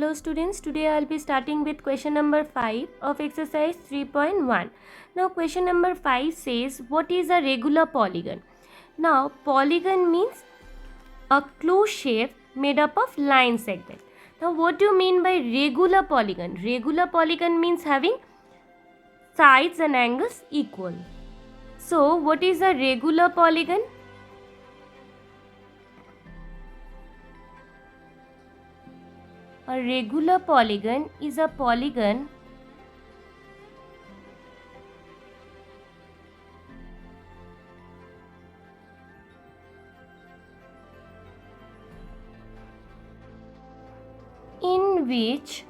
Hello students, today I will be starting with question number 5 of exercise 3.1. Now question number 5 says, what is a regular polygon? Now polygon means a clue shape made up of line segment. Now what do you mean by regular polygon? Regular polygon means having sides and angles equal. So what is a regular polygon? A regular polygon is a polygon in which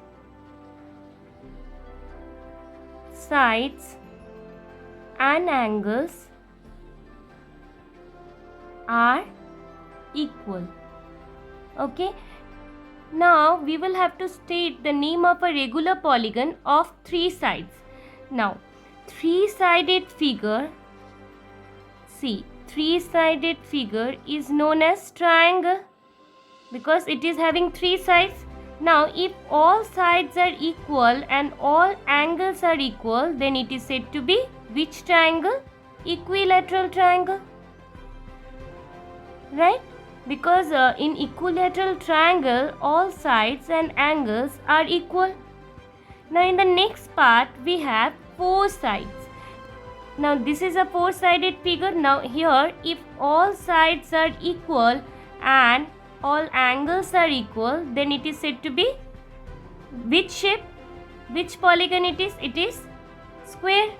sides and angles are equal. Okay. Now we will have to state the name of a regular polygon of three sides. Now three-sided figure, see, three-sided figure is known as triangle because it is having three sides. Now if all sides are equal and all angles are equal, then it is said to be which triangle? Equilateral triangle, right? Because in equilateral triangle all sides and angles are equal. Now in the next part we have four sides. Now this is a four-sided figure. Now here if all sides are equal and all angles are equal, then it is said to be which shape? Which polygon it is? It is square.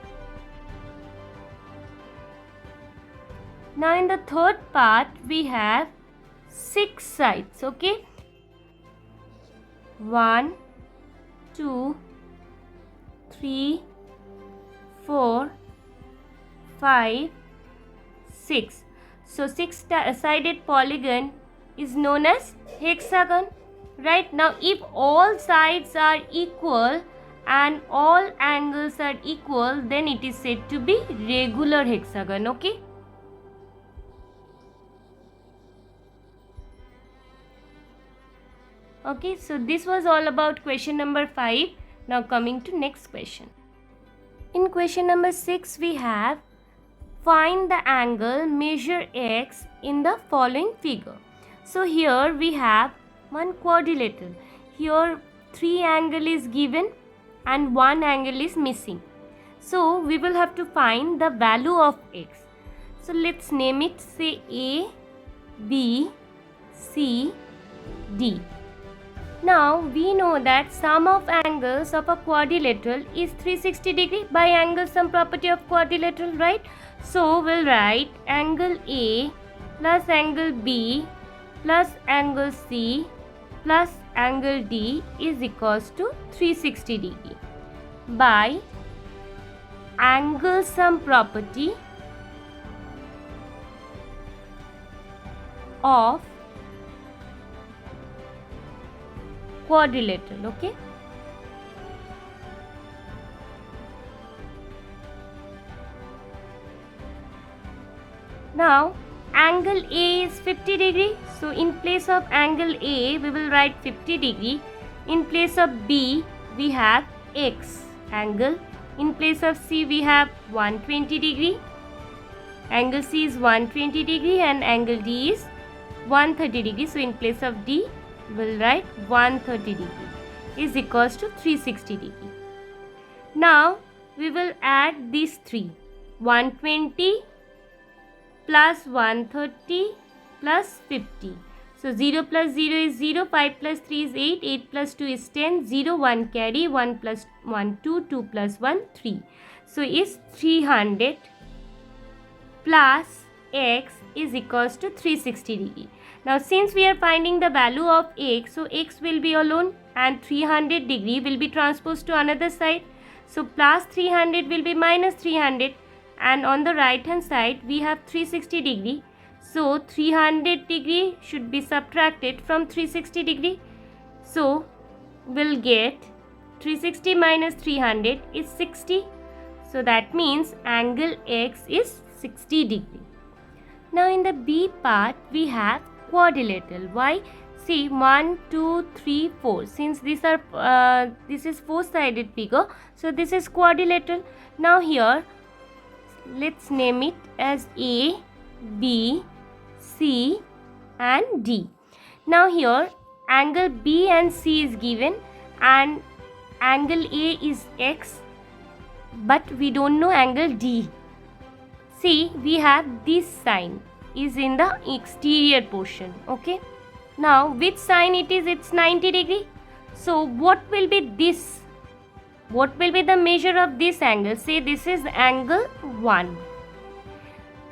Now in the third part we have six sides. Okay, 1 2 3 4 5 6. So six-sided polygon is known as hexagon. Right, now if all sides are equal and all angles are equal, then it is said to be regular hexagon. Okay, okay, so this was all about question number 5. Now coming to next question. In question number 6 we have, find the angle measure x in the following figure. So here we have one quadrilateral. Here three angle is given and one angle is missing. So we will have to find the value of x. So let's name it, say A, B, C, D. Now we know that sum of angles of a quadrilateral is 360 degree by angle sum property of quadrilateral, right? So we'll write angle A plus angle B plus angle C plus angle D is equals to 360 degree by angle sum property of quadrilateral. Okay, now angle A is 50 degree. So in place of angle A we will write 50 degree. In place of B we have X angle. In place of C we have 120 degree. Angle C is 120 degree and angle D is 130 degree. So in place of D we will write 130 degree is equals to 360 degree. Now we will add these three, 120 plus 130 plus 50. So 0 plus 0 is 0, 5 plus 3 is 8, 8 plus 2 is 10, 0, 1 carry, 1 plus 1, 2, 2 plus 1, 3. So is 300 plus x is equals to 360 degree. Now since we are finding the value of x, so x will be alone and 300 degree will be transposed to another side. So plus 300 will be minus 300 and on the right hand side we have 360 degree. So 300 degree should be subtracted from 360 degree. So we'll get 360 minus 300 is 60. So that means angle x is 60 degree. Now in the B part we have quadrilateral. Why? see 1, 2, 3, 4. Since these are this is four-sided figure, so this is quadrilateral. Now here let's name it as A, B, C and D. Now here angle B and C is given and angle A is X, but we don't know angle D. See, we have this sign is in the exterior portion. Okay. Now which sign it is? It's 90 degree. So what will be this? What will be the measure of this angle? Say this is angle 1.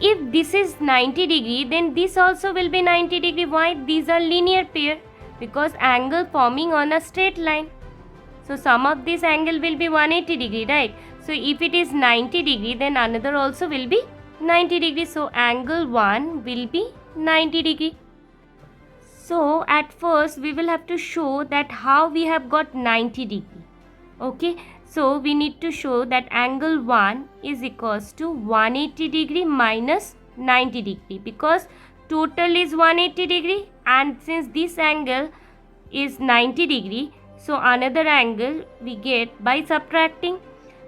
If this is 90 degree, then this also will be 90 degree. Why? These are linear pair, because angle forming on a straight line. So sum of this angle will be 180 degree, right? So if it is 90 degree, then another also will be 90 degree. So angle 1 will be 90 degree. So at first we will have to show that how we have got 90 degree. Okay. So we need to show that angle 1 is equals to 180 degree minus 90 degree, because total is 180 degree and since this angle is 90 degree, so another angle we get by subtracting.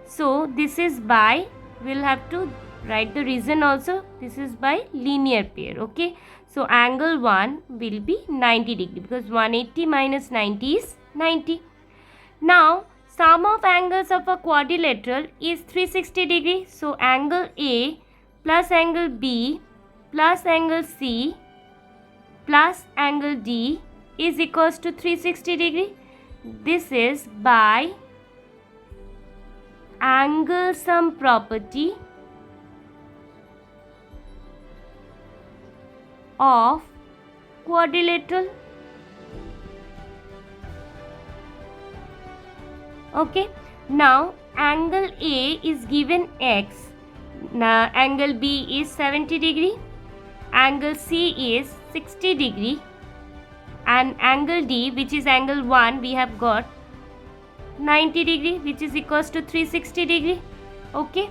So this is by, we'll have to write the reason also, this is by linear pair. Okay. So angle 1 will be 90 degree because 180 minus 90 is 90. Now sum of angles of a quadrilateral is 360 degree. So angle A plus angle B plus angle C plus angle D is equals to 360 degree. This is by angle sum property of quadrilateral. Okay. Now angle A is given X. Now angle B is 70 degree. Angle C is 60 degree. And angle D, which is angle 1, we have got 90 degree, which is equals to 360 degree. Okay.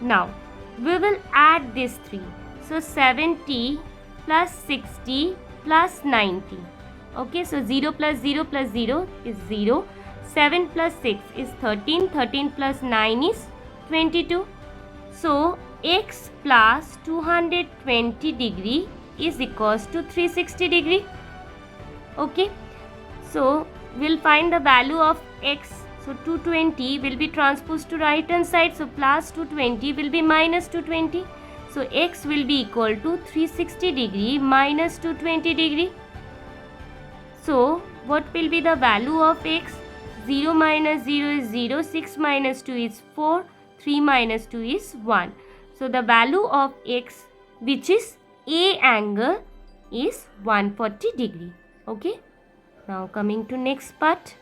Now we will add these three. So 70 plus 60 plus 90. Okay. So 0 plus 0 plus 0 is 0. 7 plus 6 is 13. 13 plus 9 is 22. So X plus 220 degree is equals to 360 degree. Okay. So we'll find the value of X. So 220 will be transposed to right hand side. So plus 220 will be minus 220. So X will be equal to 360 degree minus 220 degree. So what will be the value of X? 0 minus 0 is 0, 6 minus 2 is 4, 3 minus 2 is 1. So the value of X, which is A angle, is 140 degree. Okay. Now coming to next part.